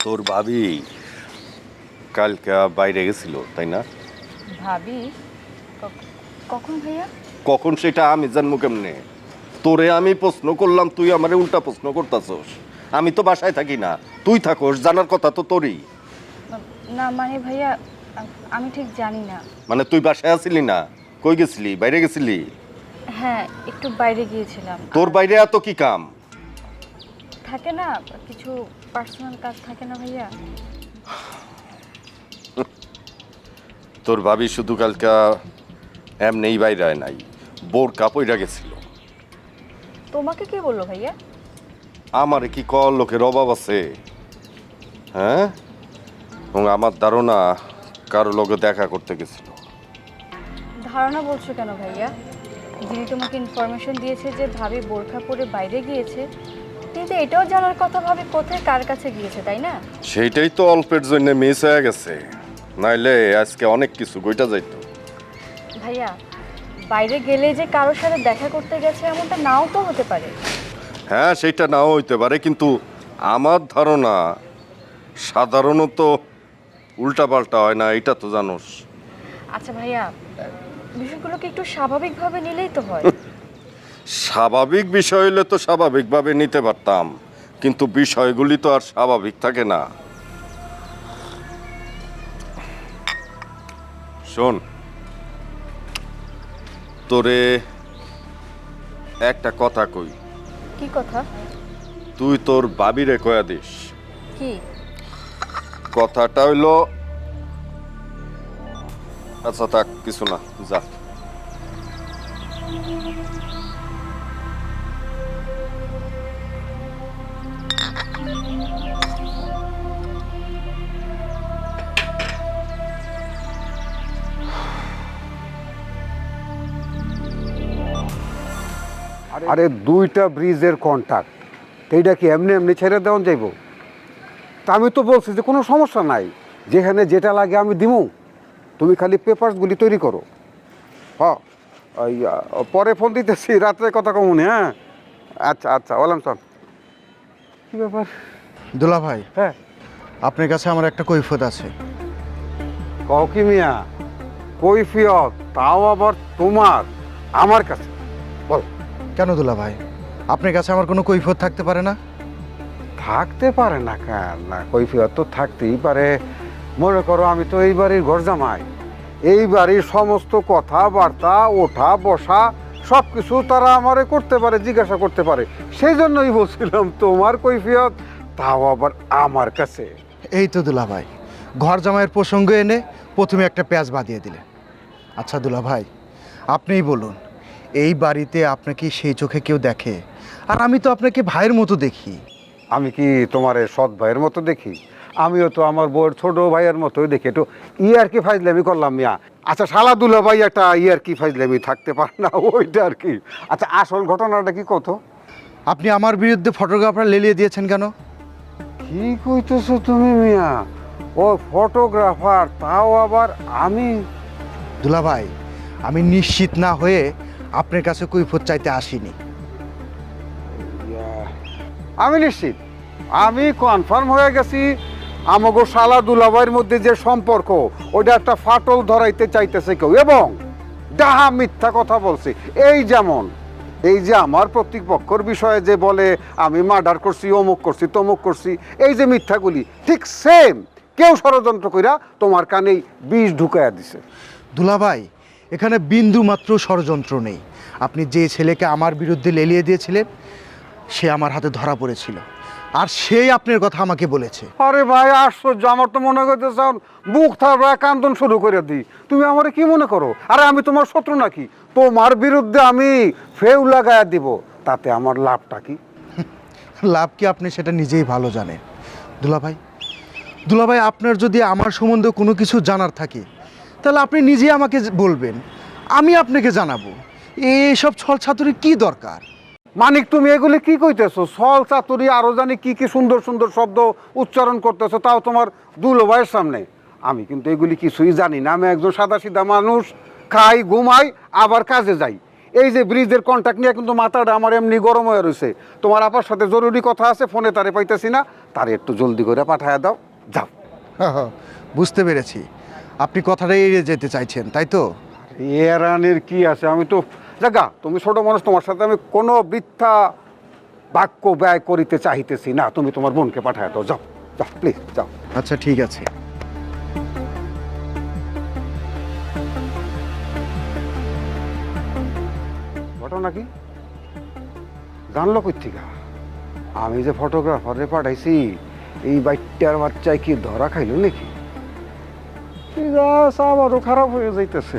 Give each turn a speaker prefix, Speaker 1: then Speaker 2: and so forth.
Speaker 1: তোর ভাবি কালকে বাইরে গেছিল তাই না?
Speaker 2: ভাবি? কখন ভাইয়া?
Speaker 1: কখন সেটা আমি জানবো কেমনে? তোরে আমি প্রশ্ন করলাম, তুই আমারে উল্টা প্রশ্ন করতাছস। আমি তো বাসায় থাকি না, তুই থাকস, জানার কথা তো তোরই।
Speaker 2: না মানে ভাইয়া, আমি ঠিক জানি না।
Speaker 1: মানে তুই বাসায় আছিলি না? কই গেছিলি? বাইরে গেছিলি?
Speaker 2: হ্যাঁ, একটু বাইরে গিয়েছিলাম।
Speaker 1: তোর বাইরে এত কি কাম?
Speaker 2: থাকে না কিছু পার্সোনাল কাজ থাকে না ভাইয়া?
Speaker 1: তোর ভাবি শুধু কালকা এমনিই বাইরে হয় নাই, বোরকা পইরা গেছিল।
Speaker 2: তোমাকে কে বললো ভাইয়া?
Speaker 1: আমারে কি কল লোকের অভাব আছে? হ্যাঁ, এবং আমার ধারণা কারো লগে দেখা করতে গেছিল।
Speaker 2: ধারণা বলছো কেন ভাইয়া? যিনি তোমাকে ইনফরমেশন দিয়েছে যে ভাবি বোরখা পরে বাইরে গিয়েছে, কিন্তু এটাও জানার কথা ভাবি কোথায় কার কাছে গিয়েছে, তাই না?
Speaker 1: সেইটাই তো অল্পের জন্য মিস হয়ে গেছে, নাইলে আজকে অনেক কিছু গইটা যাইতো।
Speaker 2: ভাইয়া, বাইরে গেলে যে কারোর সাথে দেখা করতে গেছে এমনটা নাও তো হতে পারে।
Speaker 1: হ্যাঁ, সেইটা নাও হইতে পারে, কিন্তু আমার ধারণা সাধারণত উল্টাপাল্টা হয় না, এটা তো জানোস।
Speaker 2: আচ্ছা ভাইয়া, বিষয়গুলোকে একটু স্বাভাবিকভাবে নিলেই তো হয়।
Speaker 1: স্বাভাবিক বিষয় হলে তো স্বাভাবিকভাবে নিতে পারতাম, কিন্তু বিষয়গুলি তো আর স্বাভাবিক থাকে না। শোন, তোরে একটা কথা কই।
Speaker 2: কি কথা?
Speaker 1: তুই তোর বাবিরে কয়া দিস।
Speaker 2: কি?
Speaker 1: কথাটা হইলো, আচ্ছা থাক, কিছু না, যা।
Speaker 3: আরে দুইটা ব্রিজের কন্ট্রাক্ট, এইটা কি এমনি এমনি ছেড়ে দেওয়া যাইব? তা আমি তো বলছি যে কোনো সমস্যা নাই, যেখানে যেটা লাগে আমি দিমু, তুমি খালি পেপারসগুলি তৈরি করো। হ্যাঁ, ওই পরে ফোন দিতেছি, রাত্রে কথা কমুনি। হ্যাঁ, আচ্ছা আচ্ছা, বললাম স্যার। কী ব্যাপার?
Speaker 4: দুলা ভাই,
Speaker 3: হ্যাঁ,
Speaker 4: আপনার কাছে আমার একটা কৈফিয়ত আছে।
Speaker 3: কও কি মিয়া? কৈফিয়ত? তাও আবার তোমার আমার কাছে? বল।
Speaker 4: কেন দুলা ভাই, আপনার কাছে আমার কোনো কৈফিয়ত থাকতে পারে না?
Speaker 3: থাকতে পারে না কেন? না, কৈফিয়ত তো থাকতেই পারে। মনে করো আমি তো এই বাড়ির ঘর জামাই, এই বাড়ির সমস্ত কথাবার্তা, ওঠা বসা সব কিছু তারা আমারে করতে পারে, জিজ্ঞাসা করতে পারে। সেই জন্যই বলছিলাম তোমার কৈফিয়ত, তাও আবার আমার কাছে।
Speaker 4: এই তো দুলা ভাই, ঘর জামাইয়ের প্রসঙ্গ এনে প্রথমে একটা পেঁয়াজ বাঁধিয়ে দিলেন। আচ্ছা দুলা ভাই, আপনিই বলুন, এই বাড়িতে আপনাকে সেই চোখে কেউ দেখে? আর আমি তো আপনাকে ভাইয়ের মতো দেখি।
Speaker 3: আমি কি তোমার সৎ ভাইয়ের মতো দেখি? আমিও তো আমার বউয়ের ছোট ভাইয়ের মতোই দেখি। একটু আর কি ফাইজলামি করলাম মিয়া। আচ্ছা, শালাদুলা ভাই একটা আর কি ফাইজলামি থাকতে পারে না, ওইটা আর কি। আচ্ছা, আসল ঘটনাটা কি কত?
Speaker 4: আপনি আমার বিরুদ্ধে ফটোগ্রাফার লেলিয়ে দিয়েছেন কেন?
Speaker 3: কি কইতেছো তুমি মিয়া? ও ফটোগ্রাফার, তাও আবার আমি?
Speaker 4: দুলা ভাই, আমি নিশ্চিত না হয়ে আপনার কাছে কৈফিয়ত চাইতে আসিনি।
Speaker 3: আমি নিশ্চিত, আমি কনফার্ম হয়ে গেছি আমাগো শালা দুলাভাইয়ের মধ্যে যে সম্পর্ক, ওটা একটা ফাটল ধরাইতে চাইতেছে কেউ, এবং ডাহা মিথ্যা কথা বলছে। এই যে আমার প্রতিপক্ষর বিষয়ে যে বলে আমি মার্ডার করছি, অমুক করছি, তমুক করছি, এই যে মিথ্যাগুলি, ঠিক সেম কেউ ষড়যন্ত্র কইরা তোমার কানেই বিষ ঢুকাইয়া দিছে।
Speaker 4: দুলা ভাই, এখানে বিন্দু মাত্র ষড়যন্ত্র নেই। আপনি যে ছেলেকে আমার বিরুদ্ধে লেলিয়ে দিয়েছিলেন, সে আমার হাতে ধরা পড়েছিল, আর সেই আপনার কথা আমাকে বলেছে।
Speaker 3: আরে ভাই আশ্চর্য, আমার তো মনে করতেছে বুক থাকবে কান্দন শুরু করে দিই। তুমি আমার কি মনে করো? আরে আমি তোমার শত্রু নাকি? তোমার বিরুদ্ধে আমি ফেউ লাগাইয়া দিব, তাতে আমার লাভটা কি?
Speaker 4: লাভ কি আপনি সেটা নিজেই ভালো জানেন। দুলাভাই, দুলাভাই, আপনার যদি আমার সম্বন্ধে কোনো কিছু জানার থাকে, তাহলে আপনি নিজেই আমাকে বলবেন, আমি আপনাকে জানাবো। এইসব ছল ছাতুরি কি দরকার?
Speaker 3: মানিক, তুমি এগুলি কি কইতেছো? ছল চাতুরি আরো জানি কি কি সুন্দর সুন্দর শব্দ উচ্চারণ করতেছো, তাও তোমার দুলোভাইয়ের সামনে। আমি কিন্তু এগুলি কিছুই জানি না। আমি একজন সাদাসিধা মানুষ, খাই ঘুমাই আবার কাজে যাই। এই যে ব্রিজের কন্ট্যাক্ট নিয়ে কিন্তু মাথাটা আমার এমনি গরম হয়ে রয়েছে। তোমার আপার সাথে জরুরি কথা আছে, ফোনে তারে পাইতেছি না, তারে একটু জলদি করে পাঠায় দাও, যাও।
Speaker 4: বুঝতে পেরেছি, আপনি কথাটাই এড়িয়ে যেতে চাইছেন, তাই তো?
Speaker 3: এরানের কি আছে, আমি তো জাগা, তুমি ছোট মানুষ, তোমার সাথে আমি কোনো বৃথা বাক্য ব্যয় করিতে চাইতেছি না। তুমি তোমার বোনকে পাঠায় দাও, যাও যাও প্লিজ যাও।
Speaker 4: আচ্ছা ঠিক আছে।
Speaker 3: ঘটনা কি জানলো কই থেকে? আমি যে ফটোগ্রাফারে পাঠাইছি, এই বাইকটার বাচ্চায় কি ধরা খাইল নাকি? ঠিক আছে, আবারও খারাপ হয়ে যাইতেছে।